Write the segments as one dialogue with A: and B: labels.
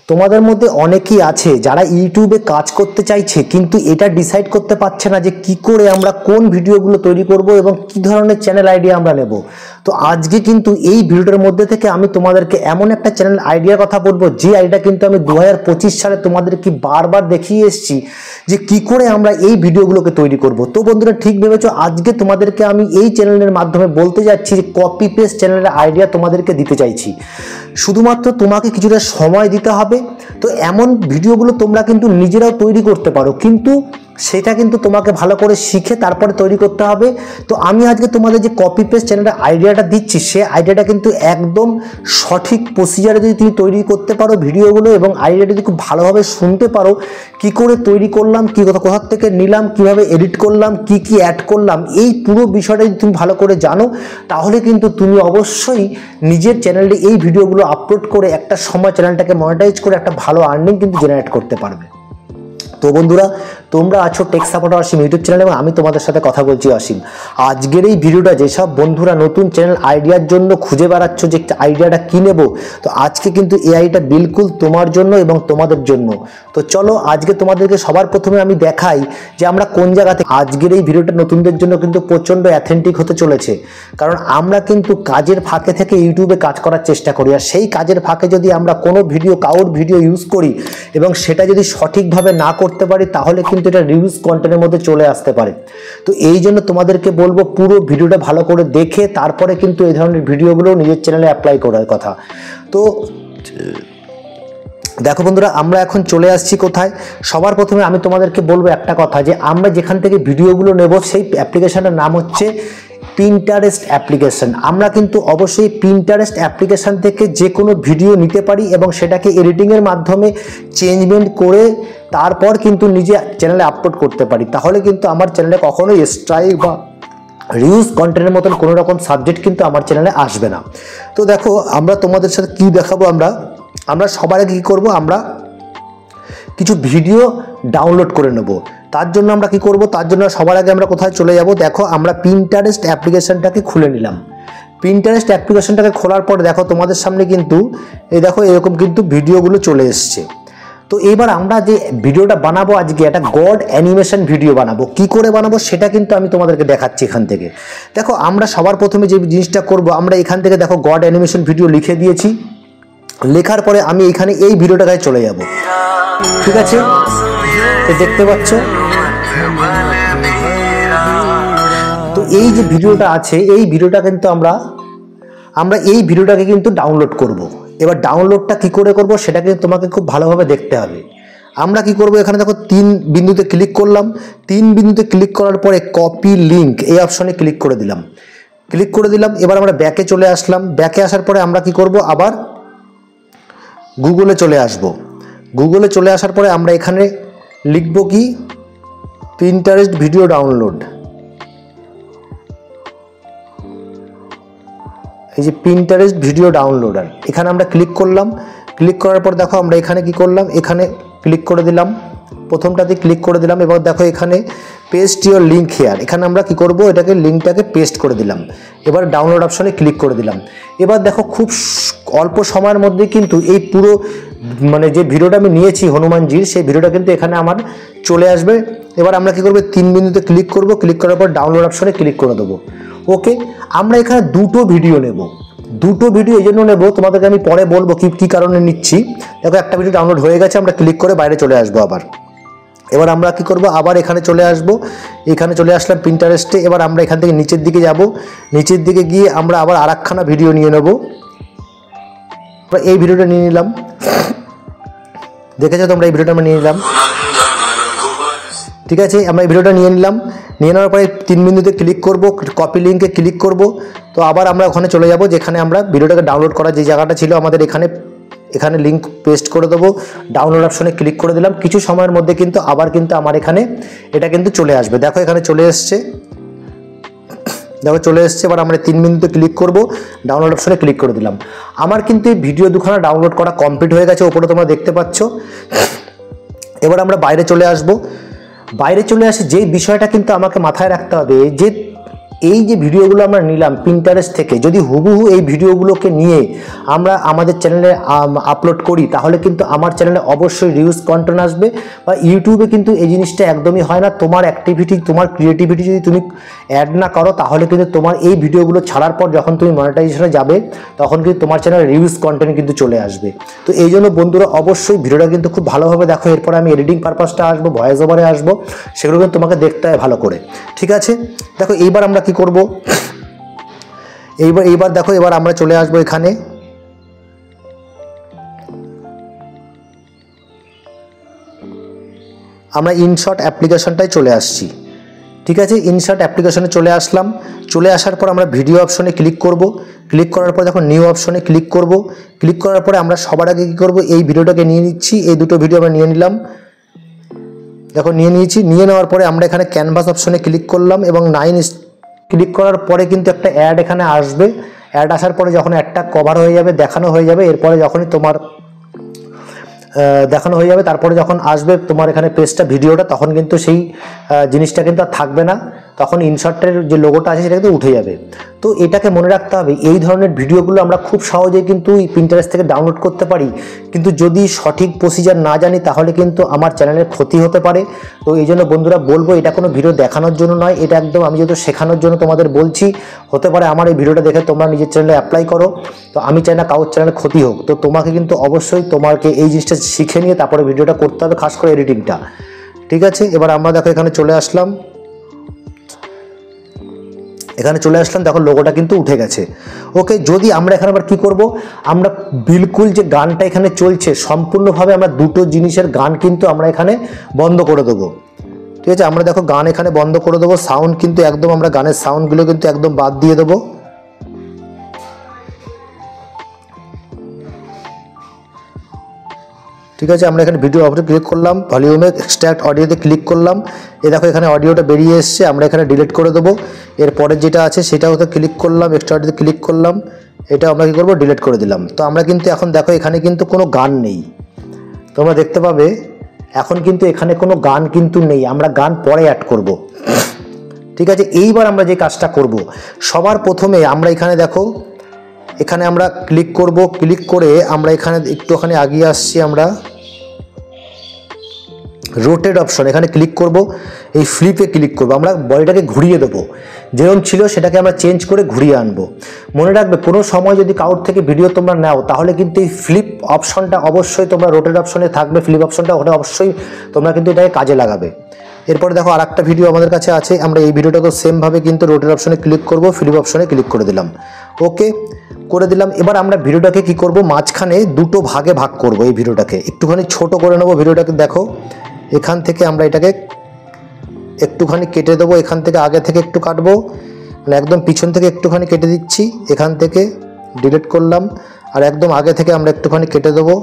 A: তোমাদের মধ্যে অনেকেই আছে যারা ইউটিউবে কাজ করতে চাইছে কিন্তু এটা ডিসাইড করতে পারছে না যে কি করে আমরা কোন ভিডিওগুলো তৈরি করব এবং কি ধরনের চ্যানেল আইডিয়া আমরা নেব। তো আজকে কিন্তু এই ভিডিওটার মধ্যে থেকে আমি তোমাদেরকে এমন একটা চ্যানেল আইডিয়ার কথা বলবো যে আইডিয়া কিন্তু আমি 2025 সালে তোমাদেরকে বারবার দেখিয়ে এসেছি যে কি করে আমরা এই ভিডিওগুলোকে তৈরি করব। তো বন্ধুরা ঠিক ভেবেছো, আজকে তোমাদেরকে আমি এই চ্যানেলের মাধ্যমে বলতে যাচ্ছি যে কপি পেস্ট চ্যানেলের আইডিয়া তোমাদেরকে দিতে চাইছি। শুধুমাত্র তোমাকে কিছুটা সময় দিতে হবে। তো এমন ভিডিওগুলো তোমরা কিন্তু নিজেরাও তৈরি করতে পারো, কিন্তু সেটা কিন্তু তোমাকে ভালো করে শিখে তারপরে তৈরি করতে হবে। তো আমি আজকে তোমাদের যে কপি পেস্ট চ্যানেলের আইডিয়াটা দিচ্ছি, সে আইডিয়াটা কিন্তু একদম সঠিক প্রসিজারে যদি তুমি তৈরি করতে পারো ভিডিওগুলো এবং আইডিয়াটা যদি খুব ভালোভাবে শুনতে পারো, কি করে তৈরি করলাম, কি কোথা থেকে নিলাম, কিভাবে এডিট করলাম, কি কি অ্যাড করলাম, এই পুরো বিষয়টা যদি তুমি ভালো করে জানো, তাহলে কিন্তু তুমি অবশ্যই নিজের চ্যানেলে এই ভিডিওগুলো আপলোড করে একটা সময় চ্যানেলটাকে মনিটাইজ করে একটা ভালো আর্নিং কিন্তু জেনারেট করতে পারবে। তো বন্ধুরা, তোমরা আছো টেক সাপোর্টার অসীম ইউটিউব চ্যানেল এবং আমি তোমাদের সাথে কথা বলছি অসীম। আজকের এই ভিডিওটা যেসব বন্ধুরা নতুন চ্যানেল আইডিয়ার জন্য খুঁজে বেড়াচ্ছ যে আইডিয়াটা কী নেব, তো আজকে কিন্তু এই আইডিয়াটা বিলকুল তোমার জন্য এবং তোমাদের জন্য। তো চলো আজকে তোমাদেরকে সবার প্রথমে আমি দেখাই যে আমরা কোন জায়গা থেকে। আজকের এই ভিডিওটা নতুনদের জন্য কিন্তু প্রচণ্ড অ্যাথেন্টিক হতে চলেছে, কারণ আমরা কিন্তু কাজের ফাঁকে থেকে ইউটিউবে কাজ করার চেষ্টা করি। আর সেই কাজের ফাঁকে যদি আমরা কোনো কারোর ভিডিও ইউজ করি এবং সেটা যদি সঠিকভাবে না করতে পারি, তাহলে কিন্তু এটা রিউজ কন্টেন্টের মধ্যে চলে আসতে পারে। তো এই জন্য তোমাদেরকে বলবো পুরো ভিডিওটা ভালো করে দেখে তারপরে কিন্তু এই ধরনের ভিডিওগুলো নিজের চ্যানেলে অ্যাপ্লাই করার কথা। তো দেখো বন্ধুরা, আমরা এখন চলে আসছি কোথায়। সবার প্রথমে আমি তোমাদেরকে বলবো একটা কথা, যে আমরা যেখান থেকে ভিডিওগুলো নেব সেই অ্যাপ্লিকেশনটার নাম হচ্ছে পিন্টারেস্ট অ্যাপ্লিকেশন। আমরা কিন্তু অবশ্যই পিন্টারেস্ট অ্যাপ্লিকেশন থেকে যে কোনো ভিডিও নিতে পারি এবং সেটাকে এডিটিংয়ের মাধ্যমে চেঞ্জমেন্ট করে তারপর কিন্তু নিজে চ্যানেলে আপলোড করতে পারি। তাহলে কিন্তু আমার চ্যানেলে কখনোই স্ট্রাইক বা রিউজ কন্টেন্টের মতন কোনো রকম সাবজেক্ট কিন্তু আমার চ্যানেলে আসবে না। তো দেখো আমরা তোমাদের সাথে কি দেখাবো, আমরা সবার আগে কী করবো, আমরা কিছু ভিডিও ডাউনলোড করে নেব। তার জন্য আমরা কি করব, তার জন্য সবার আগে আমরা কোথায় চলে যাব, দেখো আমরা পিন্টারেস্ট অ্যাপ্লিকেশনটাকে খুলে নিলাম। পিন্টারেস্ট অ্যাপ্লিকেশনটাকে খোলার পর দেখো তোমাদের সামনে কিন্তু এই দেখো এরকম কিন্তু ভিডিওগুলো চলে এসছে। তো এবার আমরা যে ভিডিওটা বানাবো আজকে, একটা গড অ্যানিমেশন ভিডিও বানাবো। কি করে বানাবো সেটা কিন্তু আমি তোমাদেরকে দেখাচ্ছি এখান থেকে। দেখো আমরা সবার প্রথমে যে জিনিসটা করব, আমরা এখান থেকে দেখো গড অ্যানিমেশন ভিডিও লিখে দিয়েছি। লেখার পরে আমি এখানে এই ভিডিওটাকে চলে যাব, ঠিক আছে? তো দেখতে পাচ্ছ, তো এই যে ভিডিওটা আছে এই ভিডিওটা কিন্তু আমরা এই ভিডিওটাকে কিন্তু ডাউনলোড করব। এবার ডাউনলোডটা কি করে করব সেটা কিন্তু তোমাকে খুব ভালোভাবে দেখতে হবে। আমরা কি করব, এখানে দেখো 3 বিন্দুতে ক্লিক করলাম। 3 বিন্দুতে ক্লিক করার পরে কপি লিঙ্ক এই অপশনে ক্লিক করে দিলাম। এবার আমরা ব্যাকে চলে আসলাম। ব্যাকে আসার পরে আমরা কি করব, আবার গুগলে চলে আসব। গুগলে চলে আসার পরে আমরা এখানে লিখব কি, পিন্টারেস্ট ভিডিও ডাউনলোড। এই যে পিন্টারেস্ট ভিডিও ডাউনলোডার, এখানে আমরা ক্লিক করলাম। ক্লিক করার পর দেখো আমরা এখানে কি করলাম, এখানে ক্লিক করে দিলাম, প্রথমটাতে ক্লিক করে দিলাম। এবার দেখো এখানে পেস্ট ইওর লিঙ্ক হেয়ার, এখানে আমরা কি করব, এটাকে লিঙ্কটাকে পেস্ট করে দিলাম। এবার ডাউনলোড অপশনে ক্লিক করে দিলাম। এবার দেখো খুব অল্প সময়ের মধ্যে কিন্তু এই পুরো মানে যে ভিডিওটা আমি নিয়েছি হনুমানজির, সেই ভিডিওটা কিন্তু এখানে আমার চলে আসবে। এবার আমরা কি করব, 3 বিন্দুতে ক্লিক করব। ক্লিক করার পর ডাউনলোড অপশনে ক্লিক করে দেবো। ওকে, আমরা এখানে 2টো ভিডিও নেব। 2টো ভিডিও এই জন্য নেব, তোমাদেরকে আমি পরে বলবো কি কারণে নিচ্ছি। দেখো একটা ভিডিও ডাউনলোড হয়ে গেছে, আমরা ক্লিক করে বাইরে চলে আসবো আবার। এবার আমরা কি করব, আবার এখানে চলে আসব। এখানে চলে আসলাম পিন্টারেস্টে। এবার আমরা এখান থেকে নিচের দিকে যাব। নিচের দিকে গিয়ে আমরা আবার আরেকখানা ভিডিও নিয়ে নেব। এই ভিডিওটা নিয়ে নিলাম, দেখেছো তোমরা, এই ভিডিওটা আমরা নিয়ে নিলাম, ঠিক আছে? আমরা এই ভিডিওটা নিয়ে নিলাম। নিয়ে নেওয়ার পরে 3 বিন্দুতে ক্লিক করব, কপি লিঙ্কে ক্লিক করব। তো আবার আমরা ওখানে চলে যাব যেখানে আমরা ভিডিওটাকে ডাউনলোড করার যে জায়গাটা ছিল আমাদের, এখানে লিঙ্ক পেস্ট করে দেবো। ডাউনলোড অপশনে ক্লিক করে দিলাম। কিছু সময়ের মধ্যে কিন্তু আবার কিন্তু আমার এখানে এটা কিন্তু চলে আসবে। দেখো এখানে চলে এসছে, দেখো চলে এসছে। এবার আমরা 3 বিন্দুতে ক্লিক করব, ডাউনলোড অপশনে ক্লিক করে দিলাম। আমার কিন্তু এই ভিডিও দুখানা ডাউনলোড করা কমপ্লিট হয়ে গেছে, ওপরে তোমরা দেখতে পাচ্ছ। এবার আমরা বাইরে চলে আসব। বাইরে চলে আসে যেই বিষয়টা কিন্তু আমাকে মাথায় রাখতে হবে, যে এই যে ভিডিওগুলো আমরা নিলাম পিন্টারেস্ট থেকে, যদি হুবহু এই ভিডিওগুলোকে নিয়ে আমরা আমাদের চ্যানেলে আপলোড করি তাহলে কিন্তু আমার চ্যানেলে অবশ্যই রিউজ কন্টেন্ট আসবে। বা ইউটিউবে কিন্তু এই জিনিসটা একদমই হয় না। তোমার অ্যাক্টিভিটি, তোমার ক্রিয়েটিভিটি যদি তুমি অ্যাড না করো তাহলে কিন্তু তোমার এই ভিডিওগুলো ছাড়ার পর যখন তুমি মনিটাইজেশনে যাবে তখন কিন্তু তোমার চ্যানেলে রিউজ কন্টেন্ট কিন্তু চলে আসবে। তো এই জন্য বন্ধুরা অবশ্যই ভিডিওটা কিন্তু খুব ভালোভাবে দেখো। এরপরে আমি এডিটিং পারপাসটা আসবো, ভয়েস ওভারে আসবো, সেগুলো কিন্তু তোমাকে দেখতে হয় ভালো করে, ঠিক আছে? দেখো এইবার আমরা কি করব, এইবার দেখো, এবার আমরা চলে আসবো এখানে, আমরা ইনশট অ্যাপ্লিকেশনটায় চলে আসছি, ঠিক আছে? ইনশট অ্যাপ্লিকেশনে চলে আসলাম। চলে আসার পর আমরা ভিডিও অপশনে ক্লিক করব। ক্লিক করার পর দেখো নিউ অপশনে ক্লিক করব। ক্লিক করার পরে আমরা সবার আগে কী করব, এই ভিডিওটাকে নিয়ে নিচ্ছি। এই দুটো ভিডিও আমরা নিয়ে নিলাম, দেখো নিয়ে নিয়েছি। নিয়ে নেওয়ার পরে আমরা এখানে ক্যানভাস অপশনে ক্লিক করলাম এবং 9 ক্লিক করার পরে কিন্তু একটা অ্যাড এখানে আসবে। অ্যাড আসার পরে যখন অ্যাডটা কভার হয়ে যাবে, দেখানো হয়ে যাবে, এরপরে যখনই তোমার দেখানো হয়ে যাবে তারপরে যখন আসবে তোমার এখানে পেজটা, ভিডিওটা, তখন কিন্তু সেই জিনিসটা কিন্তু আর থাকবে না, তখন ইনশটের যে লোগোটা আছে সেটা কিন্তু উঠে যাবে। তো এটাকে মনে রাখতে হবে, এই ধরনের ভিডিওগুলো আমরা খুব সহজেই কিন্তু পিন্টারেস্ট থেকে ডাউনলোড করতে পারি, কিন্তু যদি সঠিক প্রসিজার না জানি তাহলে কিন্তু আমার চ্যানেলের ক্ষতি হতে পারে। তো এই জন্য বন্ধুরা বলবো, এটা কোনো ভিডিও দেখানোর জন্য নয়, এটা একদম আমি যেহেতু শেখানোর জন্য তোমাদের বলছি। হতে পারে আমার এই ভিডিওটা দেখে তোমরা নিজের চ্যানেলে অ্যাপ্লাই করো, তো আমি চাই না কারোর চ্যানেলে ক্ষতি হোক। তো তোমাকে কিন্তু অবশ্যই তোমাকে এই জিনিসটা শিখে নিয়ে তারপরে ভিডিওটা করতে হবে, খাস করে এডিটিংটা, ঠিক আছে? এবার আমরা দেখো এখানে চলে আসলাম, দেখো লোগোটা কিন্তু উঠে গেছে। ওকে, যদি আমরা এখানে আবার কী করব, আমরা বিলকুল যে গানটা এখানে চলছে সম্পূর্ণভাবে আমরা দুটো জিনিসের গান কিন্তু আমরা এখানে বন্ধ করে দেবো, ঠিক আছে? আমরা দেখো গান এখানে বন্ধ করে দেবো, সাউন্ড কিন্তু একদম আমরা গানের সাউন্ডগুলো কিন্তু একদম বাদ দিয়ে দেবো, ঠিক আছে? আমরা এখানে ভিডিও অপশনে ক্লিক করলাম, ভলিউমে এক্সট্রাক্ট অডিওতে ক্লিক করলাম, এই দেখো এখানে অডিওটা বেরিয়ে এসছে, আমরা এখানে ডিলিট করে দেবো। এরপরে যেটা আছে সেটাও তো ক্লিক করলাম, এক্সট্রা অডিওতে ক্লিক করলাম, এটা আমরা কী করবো, ডিলিট করে দিলাম। তো আমরা কিন্তু এখন দেখো এখানে কিন্তু কোনো গান নেই, তোমরা দেখতে পাবে এখন কিন্তু এখানে কোনো গান কিন্তু নেই, আমরা গান পরে অ্যাড করব, ঠিক আছে? এইবার আমরা যে কাজটা করব, সবার প্রথমে আমরা এখানে দেখো, এখানে আমরা ক্লিক করব, ক্লিক করে আমরা এখানে একটুখানি আগিয়ে আসছি, আমরা রোটেট অপশন এখানে ক্লিক করব, এই ফ্লিপে ক্লিক করব, আমরা বডিটাকে ঘুরিয়ে দেবো, যেরকম ছিল সেটাকে আমরা চেঞ্জ করে ঘুরিয়ে আনবো। মনে রাখবে, কোনো সময় যদি কারোর থেকে ভিডিও তোমরা নাও তাহলে কিন্তু এই ফ্লিপ অপশনটা অবশ্যই তোমরা, রোটেট অপশনে থাকবে ফ্লিপ অপশনটা, ওটা অবশ্যই তোমরা কিন্তু এটাকে কাজে লাগাবে। এরপরে দেখো আরেকটা ভিডিও আমাদের কাছে আছে, আমরা এই ভিডিওটাকে সেমভাবে কিন্তু রোটেট অপশনে ক্লিক করব, ফ্লিপ অপশনে ক্লিক করে দিলাম, ওকে করে দিলাম। এবার আমরা ভিডিওটাকে কি করব, মাঝখানে দুটো ভাগে ভাগ করব, এই ভিডিওটাকে একটুখানি ছোট করে নেব। ভিডিওটাকে দেখো এখান থেকে আমরা এটাকে একটুখানি কেটে দেবো, এখান থেকে আগে থেকে একটু কাটবো, মানে একদম পিছন থেকে একটুখানি কেটে দিচ্ছি, এখান থেকে ডিলিট করলাম, আর একদম আগে থেকে আমরা একটুখানি কেটে দেবো,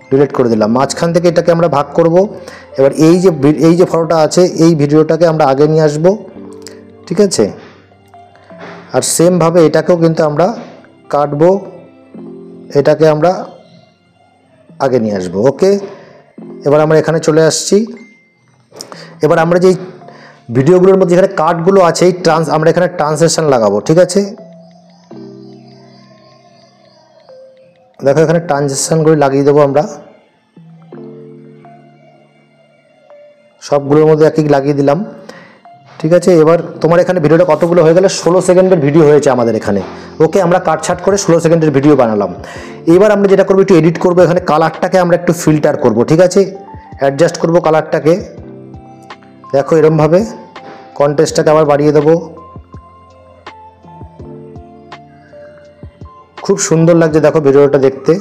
A: ডিলিট করে দিলাম। মাঝখান থেকে এটাকে আমরা ভাগ করব। এবার এই যে ফটোটা আছে এই ভিডিওটাকে আমরা আগে নিয়ে আসব, ঠিক আছে? আর সেমভাবে এটাকেও কিন্তু আমরা কাটবো, এটাকে আমরা আগে নিয়ে আসবো, ওকে? এবার আমরা এখানে চলে আসছি। এবার আমরা যেই ভিডিওগুলোর মধ্যে এখানে কাটগুলো আছে এই আমরা এখানে ট্রান্সলেশন লাগাবো, ঠিক আছে? দেখো এখানে ট্রান্সলেশনগুলো লাগিয়ে দেবো আমরা, সবগুলোর মধ্যে একই লাগিয়ে দিলাম, ঠিক আছে? এবার তোমার এখানে ভিডিওটা কতগুলো হয়ে গেল, 16 সেকেন্ডের ভিডিও হয়েছে আমাদের এখানে, ওকে? আমরা কাটছাট করে 16 সেকেন্ডের ভিডিও বানালাম। এবার আমরা যেটা করবো, একটু এডিট করবো, এখানে কালারটাকে আমরা একটু ফিল্টার করব, ঠিক আছে? অ্যাডজাস্ট করব কালারটাকে, দেখো এরমভাবে কন্ট্রাস্টটাকে আবার বাড়িয়ে দেবো, খুব সুন্দর লাগছে দেখো ভিডিওটা দেখতে।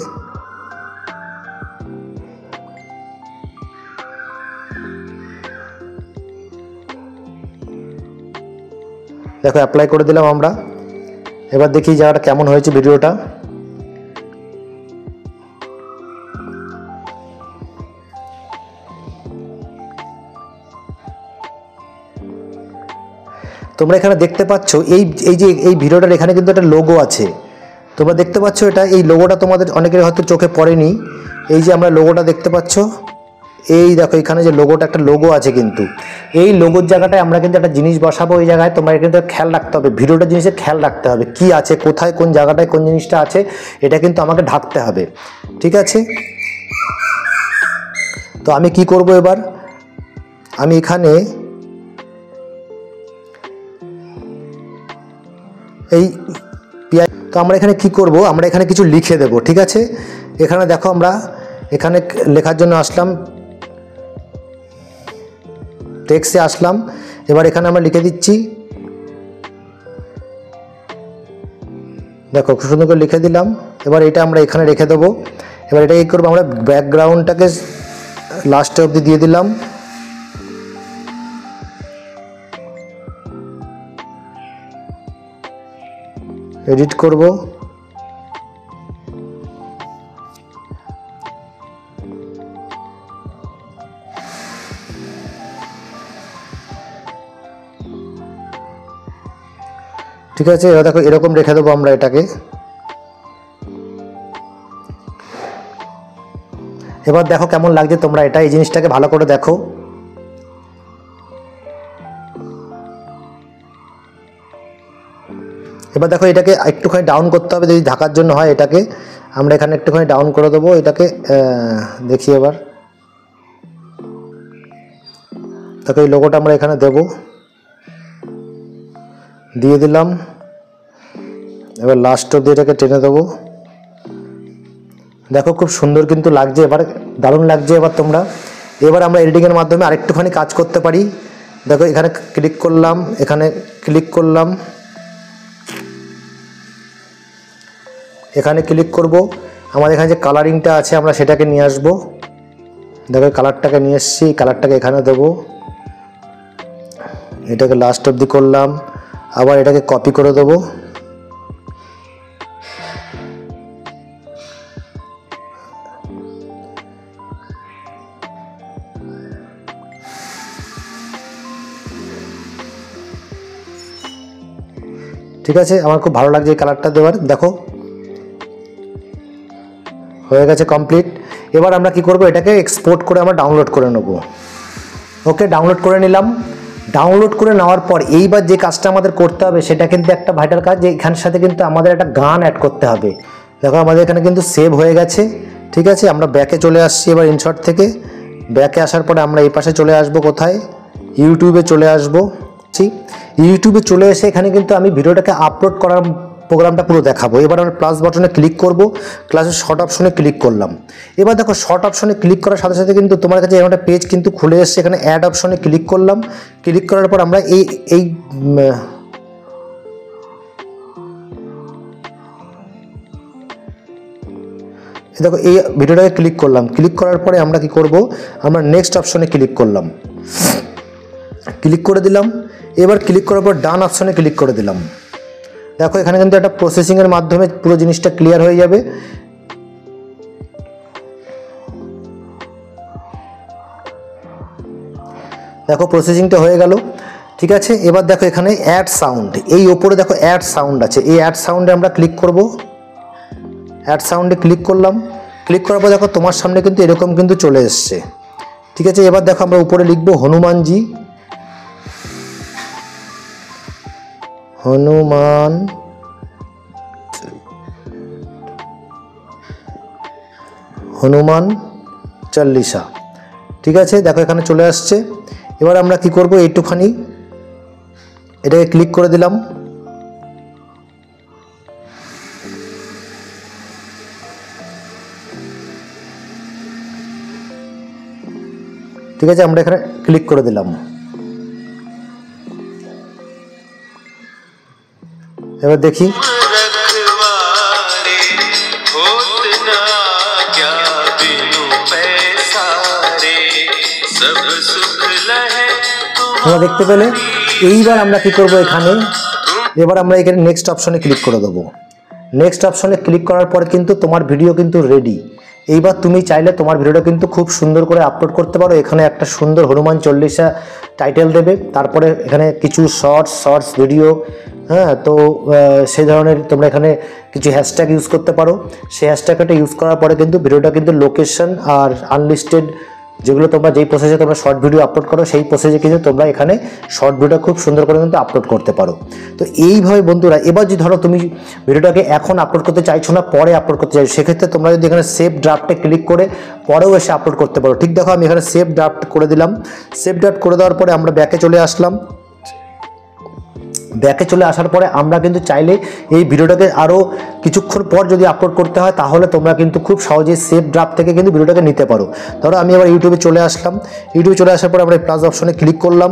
A: দেখো অ্যাপ্লাই করে দিলাম আমরা। এবার দেখি জায়গাটা কেমন হয়েছে ভিডিওটা। তোমরা এখানে দেখতে পাচ্ছ এই ভিডিওটার এখানে কিন্তু একটা লোগো আছে, তোমরা দেখতে পাচ্ছ এটা, এই লোগোটা তোমাদের অনেকের হয়তো চোখে পড়েনি। এই যে আমরা লোগোটা দেখতে পাচ্ছ, এই দেখো এখানে যে লোগোটা, একটা লোগো আছে, কিন্তু এই লোগোর জায়গাটায় আমরা কিন্তু একটা জিনিস বসাবো। এই জায়গায় তোমরা কিন্তু খেয়াল রাখতে হবে, ভিডিওটা জিনিসের খেয়াল রাখতে হবে কি আছে, কোথায় কোন জায়গাটায় কোন জিনিসটা আছে, এটা কিন্তু আমাকে ঢাকতে হবে, ঠিক আছে। তো আমি কি করব এবার, আমি এখানে এই তো আমরা এখানে কি করব, আমরা এখানে কিছু লিখে দেব, ঠিক আছে। এখানে দেখো আমরা এখানে লেখার জন্য আসলাম, টেক্সটে আসলাম, এবার এখানে আমরা লিখে দিচ্ছি, দেখো খুব সুন্দর করে লিখে দিলাম। এবার এটা আমরা এখানে রেখে দেবো। এবার এটা কি করবো, আমরা ব্যাকগ্রাউন্ডটাকে লাস্টে অবধি দিয়ে দিলাম, এডিট করব, ঠিক আছে। এবার দেখো এরকম রেখে দেবো আমরা এটাকে। এবার দেখো কেমন লাগছে তোমরা এটা, এই জিনিসটাকে ভালো করে দেখো। এবার দেখো এটাকে একটুখানি ডাউন করতে হবে, যদি ঢাকার জন্য হয় এটাকে আমরা এখানে একটুখানি ডাউন করে দেবো। এটাকে দেখি এবার দেখো এই লোগোটা আমরা এখানে দেব, দিয়ে দিলাম। এবার লাস্ট অবধি এটাকে টেনে দেবো, দেখো খুব সুন্দর কিন্তু লাগছে, এবার দারুণ লাগছে। এবার আমরা এডিটিংয়ের মাধ্যমে আরেকটুখানি কাজ করতে পারি। দেখো এখানে ক্লিক করলাম, এখানে ক্লিক করলাম, এখানে ক্লিক করব, আমাদের এখানে যে কালারিংটা আছে আমরা সেটাকে নিয়ে আসবো। দেখো কালারটাকে নিয়ে এসেছি, কালারটাকে এখানে দেবো, এটাকে লাস্ট অবধি করলাম, আবার এটাকে কপি করে দেবো, ঠিক আছে। আমার খুব ভালো লাগছে এই কালারটা দেওয়ার। দেখো হয়ে গেছে কমপ্লিট। এবার আমরা কি করব, এটাকে এক্সপোর্ট করে আমরা ডাউনলোড করে নেব। ওকে, ডাউনলোড করে নিলাম। ডাউনলোড করে নেওয়ার পর এইবার যে কাজটা আমাদের করতে হবে সেটা কিন্তু একটা ভাইটাল কাজ, যে এখানের সাথে কিন্তু আমাদের একটা গান অ্যাড করতে হবে। দেখো আমাদের এখানে কিন্তু সেভ হয়ে গেছে, ঠিক আছে। আমরা ব্যাকে চলে আসছি, এবার ইনশর্ট থেকে ব্যাকে আসার পরে আমরা এই পাশে চলে আসব, কোথায়, ইউটিউবে চলে আসবো। ইউটিউবে চলে এসে এখানে কিন্তু আমি ভিডিওটাকে আপলোড করার প্রোগ্রামটা পুরো দেখাবো। এবার আমরা প্লাস বাটনে ক্লিক করব, ক্লাসের শর্ট অপশনে ক্লিক করলাম। এবার দেখো শর্ট অপশনে ক্লিক করার সাথে সাথে কিন্তু তোমার কাছে এরকম একটা পেজ কিন্তু খুলে এসেছে। এখানে অ্যাড অপশনে ক্লিক করলাম, ক্লিক করার পর আমরা এই দেখো এই ভিডিওটাকে ক্লিক করলাম। ক্লিক করার পরে আমরা কি করব, আমরা নেক্সট অপশনে ক্লিক করলাম, ক্লিক করে দিলাম। এবার ক্লিক করার পর ডান অপশনে ক্লিক করে দিলাম। দেখো এখানে কিন্তু একটা প্রসেসিংয়ের মাধ্যমে পুরো জিনিসটা ক্লিয়ার হয়ে যাবে। দেখো প্রসেসিংটা হয়ে গেল, ঠিক আছে। এবার দেখো এখানে অ্যাড সাউন্ড, এই ওপরে দেখো অ্যাড সাউন্ড আছে, এই অ্যাড সাউন্ডে আমরা ক্লিক করব। অ্যাড সাউন্ডে ক্লিক করলাম, ক্লিক করার পর দেখো তোমার সামনে কিন্তু এরকম কিন্তু চলে এসছে, ঠিক আছে। এবার দেখো আমরা উপরে লিখবো হনুমানজি, হনুমান হনুমান চল্লিশা, ঠিক আছে। দেখো এখানে চলে আসছে। এবার আমরা কি করব, এইটুখানি এটাকে ক্লিক করে দিলাম। ঠিক আছে, আমরা এখানে ক্লিক করে দিলাম। এবার দেখি তোমরা দেখতে পেলে। এইবার আমরা কি করব, এবার আমরা এখানে নেক্সট অপশনে ক্লিক করে দেবো। নেক্সট অপশনে ক্লিক করার পর কিন্তু তোমার ভিডিও কিন্তু রেডি। এইবার তুমি চাইলে তোমার ভিডিওটা কিন্তু খুব সুন্দর করে আপলোড করতে পারো। এখানে একটা সুন্দর হনুমান চল্লিশা টাইটেল দেবে, তারপরে এখানে কিছু শর্টস ভিডিও, হ্যাঁ, তো সেই ধরনের তোমরা এখানে কিছু হ্যাশট্যাগ ইউজ করতে পারো। সেই হ্যাশট্যাগটা ইউজ করার পরে কিন্তু ভিডিওটা কিন্তু লোকেশন আর আনলিস্টেড যেগুলো তোমরা যেই প্রসেসে তোমরা শর্ট ভিডিও আপলোড করো সেই প্রসেসে কিন্তু তোমরা এখানে শর্ট ভিডিও খুব সুন্দর করে কিন্তু আপলোড করতে পারো। তো এইভাবে বন্ধুরা, এবার যদি ধরো তুমি ভিডিওটাকে এখন আপলোড করতে চাইছো না, পরে আপলোড করতে চাইছো, সেক্ষেত্রে তোমরা যদি এখানে সেভ ড্রাফটে ক্লিক করে পরেও এসে আপলোড করতে পারো। ঠিক দেখো, আমি এখানে সেভ ড্রাফট করে দিলাম। সেভ ড্রাফট করে দেওয়ার পরে আমরা ব্যাকে চলে আসলাম। ব্যাকে চলে আসার পরে আমরা কিন্তু চাইলে এই ভিডিওটাকে আরও কিছুক্ষণ পর যদি আপলোড করতে হয় তাহলে তোমরা কিন্তু খুব সহজেই সেভ ড্রাফট থেকে কিন্তু ভিডিওটাকে নিতে পারো। ধরো আমি আবার ইউটিউবে চলে আসলাম। ইউটিউবে চলে আসার পরে আমরা প্লাস অপশনে ক্লিক করলাম।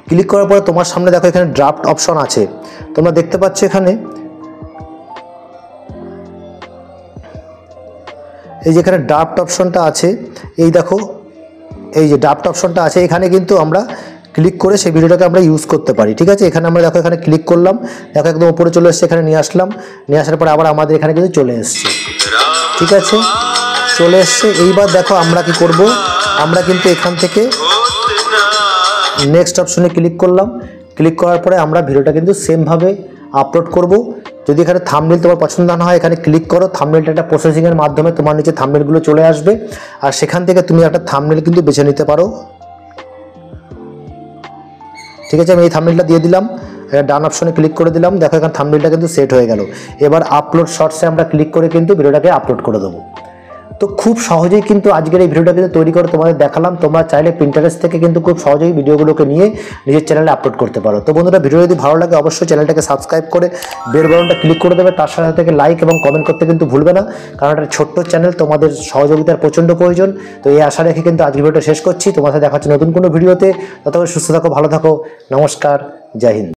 A: ক্লিক করার পরে তোমার সামনে দেখো এখানে ড্রাফট অপশন আছে, তোমরা দেখতে পাচ্ছ এখানে এই যে এখানে ড্রাফট অপশনটা আছে, এই দেখো এই যে ড্রাফট অপশনটা আছে, এখানে কিন্তু আমরা ক্লিক করে সেই ভিডিওটাকে আমরা ইউজ করতে পারি। ঠিক আছে, এখানে আমরা দেখো এখানে ক্লিক করলাম, দেখো একদম উপরে চলে এসছে, এখানে নিয়ে আসলাম। নিয়ে আসার পরে আবার আমাদের এখানে কিন্তু চলে এসছে। ঠিক আছে, চলে এসছে। এইবার দেখো আমরা কি করব, আমরা কিন্তু এখান থেকে নেক্সট অপশনে ক্লিক করলাম। ক্লিক করার পরে আমরা ভিডিওটা কিন্তু সেমভাবে আপলোড করব। যদি এখানে থাম্বনেল তোমার পছন্দ না হয় এখানে ক্লিক করো, থাম্বনেলটা একটা প্রসেসিংয়ের মাধ্যমে তোমার নিচে থাম্বনেলগুলো চলে আসবে, আর সেখান থেকে তুমি একটা থাম্বনেল কিন্তু বেছে নিতে পারো। ঠিক আছে, আমি এই থাম্বনেলটা দিয়ে দিলাম, ডান অপশনে ক্লিক করে দিলাম। দেখো এখানে থাম্বনেলটা কিন্তু সেট হয়ে গেল। এবার আপলোড শর্টসে আমরা ক্লিক করে কিন্তু ভিডিওটাকে আপলোড করে দেবো। তো খুব সহজেই কিন্তু আজকের এই ভিডিওটা কিন্তু তৈরি করে তোমাদের দেখালাম। তোমরা চাইলে পিন্টারেস্ট থেকে কিন্তু খুব সহজেই ভিডিওগুলোকে নিয়ে নিজের চ্যানেলে আপলোড করতে পারো। তো বন্ধুরা, ভিডিও যদি ভালো লাগে অবশ্যই চ্যানেলটাকে সাবস্ক্রাইব করে বেল বাটনটা ক্লিক করে দেবে। তার সাথে থেকে লাইক এবং কমেন্ট করতে কিন্তু ভুলবে না, কারণ একটা ছোট্ট চ্যানেল, তোমাদের সহযোগিতার প্রচণ্ড প্রয়োজন। তো এই আশা রেখে কিন্তু আজকের ভিডিওটা শেষ করছি। তোমার সাথে দেখা হচ্ছে নতুন কোনো ভিডিওতে। ততক্ষণ সুস্থ থাকো, ভালো থাকো, নমস্কার, জয় হিন্দ।